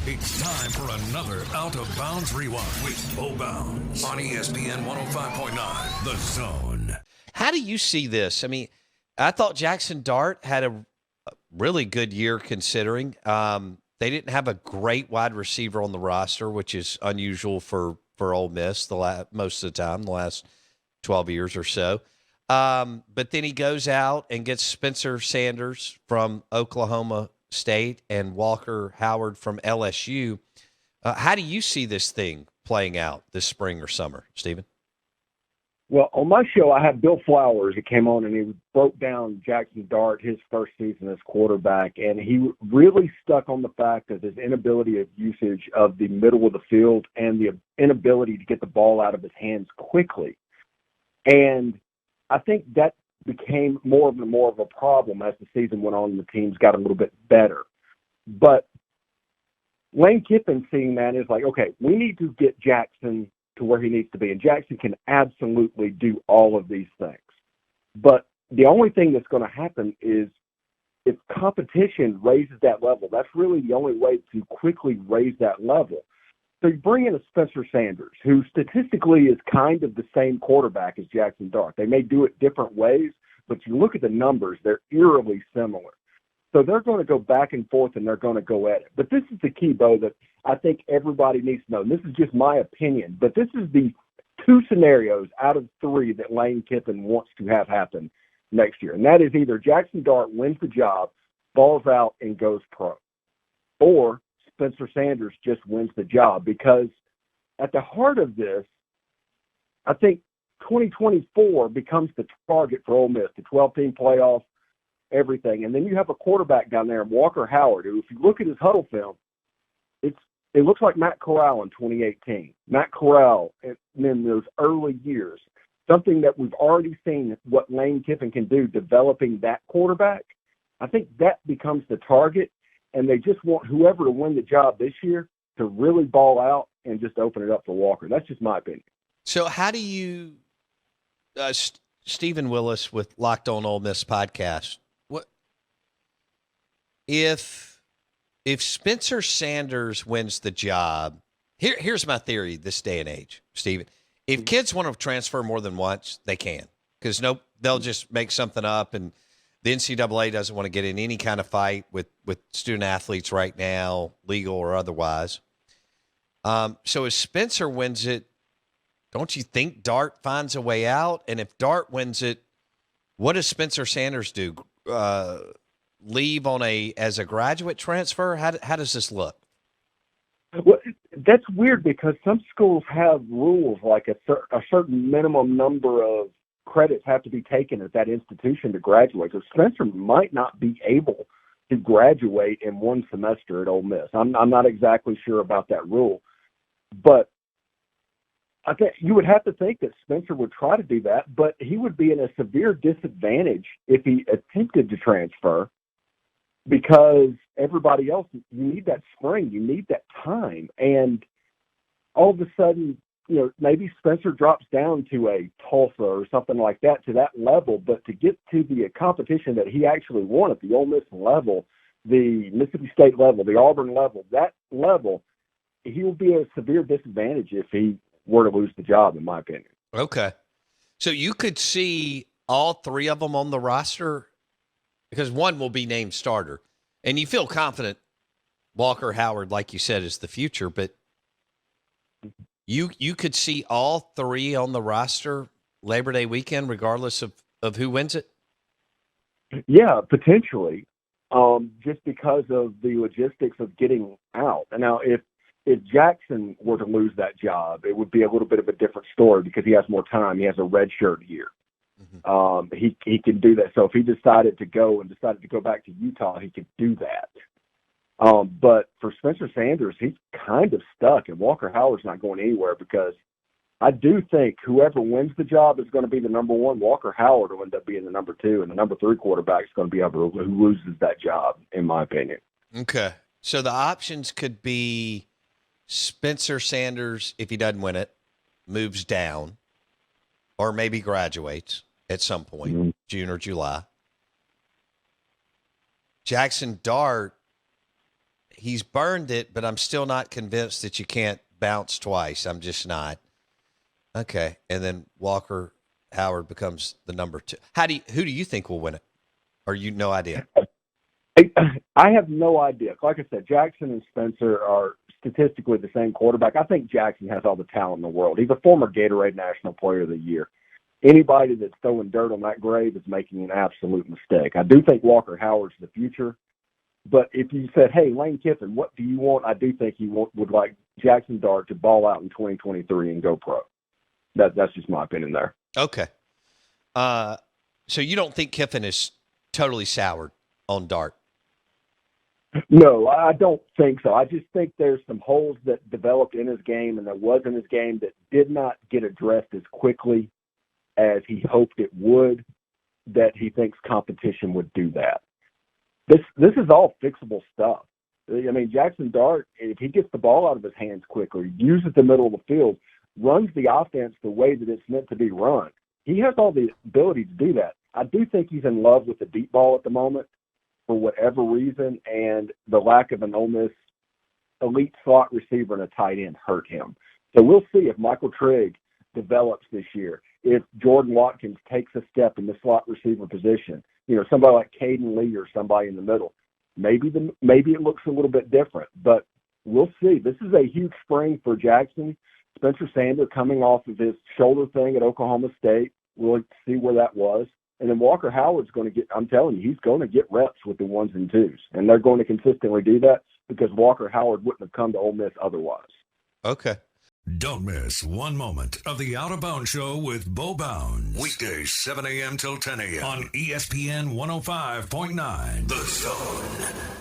It's time for another Out of Bounds Rewind with Bo Bounds on ESPN 105.9, The Zone. How do you see this? I mean, I thought Jackson Dart had a really good year considering. They didn't have a great wide receiver on the roster, which is unusual for Ole Miss most of the time, the last 12 years or so. But then he goes out and gets Spencer Sanders from Oklahoma State and Walker Howard from LSU. How do you see this thing playing out this spring or summer, Steven? Well, on my show, I had Bill Flowers. He came on and he broke down Jackson Dart, his first season as quarterback, and he really stuck on the fact of his inability of usage of the middle of the field and the inability to get the ball out of his hands quickly. And I think that became more of a problem as the season went on and the teams got a little bit better. But Lane Kiffin seeing that is like, okay, we need to get Jackson to where he needs to be. And Jackson can absolutely do all of these things. But the only thing that's going to happen is if competition raises that level, that's really the only way to quickly raise that level. So you bring in a Spencer Sanders, who statistically is kind of the same quarterback as Jackson Dart. They may do it different ways, but you look at the numbers, they're eerily similar. So they're going to go back and forth, and they're going to go at it. But this is the key, Bo, that I think everybody needs to know. And this is just my opinion, but this is the two scenarios out of three that Lane Kiffin wants to have happen next year. And that is either Jackson Dart wins the job, balls out, and goes pro, or Spencer Sanders just wins the job. Because at the heart of this, I think 2024 becomes the target for Ole Miss, the 12-team playoff, everything. And then you have a quarterback down there, Walker Howard, who, if you look at his huddle film, it looks like Matt Corral in 2018. Matt Corral in those early years, something that we've already seen what Lane Kiffin can do developing that quarterback. I think that becomes the target, and they just want whoever to win the job this year to really ball out and just open it up for Walker. That's just my opinion. So how do you Steven Willis with Locked On Ole Miss podcast, what if Spencer Sanders wins the job? Here's my theory this day and age, Steven. If kids want to transfer more than once, they can, because they'll just make something up, and the NCAA doesn't want to get in any kind of fight with student athletes right now, legal or otherwise. So if Spencer wins it, don't you think Dart finds a way out? And if Dart wins it, what does Spencer Sanders do? Leave as a graduate transfer? How does this look? Well, that's weird because some schools have rules like a certain minimum number of credits have to be taken at that institution to graduate. So Spencer might not be able to graduate in one semester at Ole Miss. I'm not exactly sure about that rule, but I think you would have to think that Spencer would try to do that, but he would be in a severe disadvantage if he attempted to transfer, because everybody else, you need that spring, you need that time. And all of a sudden, maybe Spencer drops down to a Tulsa or something like that, to that level. But to get to the competition that he actually won at the Ole Miss level, the Mississippi State level, the Auburn level, that level, he will be at a severe disadvantage if he were to lose the job, in my opinion. Okay. So you could see all three of them on the roster, because one will be named starter. And you feel confident Walker Howard, like you said, is the future, but you could see all three on the roster Labor Day weekend, regardless of who wins it? Yeah, potentially, just because of the logistics of getting out. And now if Jackson were to lose that job, it would be a little bit of a different story because he has more time. He has a redshirt year. Mm-hmm. He can do that. So if he decided to go back to Utah, he could do that. But for Spencer Sanders, he's kind of stuck, and Walker Howard's not going anywhere, because I do think whoever wins the job is going to be the number one. Walker Howard will end up being the number two, and the number three quarterback is going to be who loses that job, in my opinion. Okay. So the options could be Spencer Sanders, if he doesn't win it, moves down, or maybe graduates at some point, mm-hmm. June or July. Jackson Dart, he's burned it, but I'm still not convinced that you can't bounce twice. I'm just not. Okay. And then Walker Howard becomes the number 2. Who do you think will win it? Or you no idea? I have no idea. Like I said, Jackson and Spencer are statistically the same quarterback. I think Jackson has all the talent in the world. He's a former Gatorade National Player of the Year. Anybody that's throwing dirt on that grave is making an absolute mistake. I do think Walker Howard's the future. But if you said, hey, Lane Kiffin, what do you want? I do think he would like Jackson Dart to ball out in 2023 and go pro. That's just my opinion there. Okay. So you don't think Kiffin is totally soured on Dart? No, I don't think so. I just think there's some holes that developed in his game and that was in his game that did not get addressed as quickly as he hoped it would, that he thinks competition would do that. This is all fixable stuff. I mean, Jackson Dart, if he gets the ball out of his hands quickly, uses the middle of the field, runs the offense the way that it's meant to be run, he has all the ability to do that. I do think he's in love with the deep ball at the moment for whatever reason, and the lack of an Ole Miss elite slot receiver and a tight end hurt him. So we'll see if Michael Trigg develops this year, if Jordan Watkins takes a step in the slot receiver position, somebody like Caden Lee or somebody in the middle. Maybe it looks a little bit different, but we'll see. This is a huge spring for Jackson. Spencer Sanders coming off of his shoulder thing at Oklahoma State. We'll see where that was. And then Walker Howard's going to get, I'm telling you, he's going to get reps with the 1s and 2s. And they're going to consistently do that because Walker Howard wouldn't have come to Ole Miss otherwise. Okay. Don't miss one moment of the Out of Bounds Show with Bo Bounds. Weekdays, 7 a.m. till 10 a.m. on ESPN 105.9. The Zone.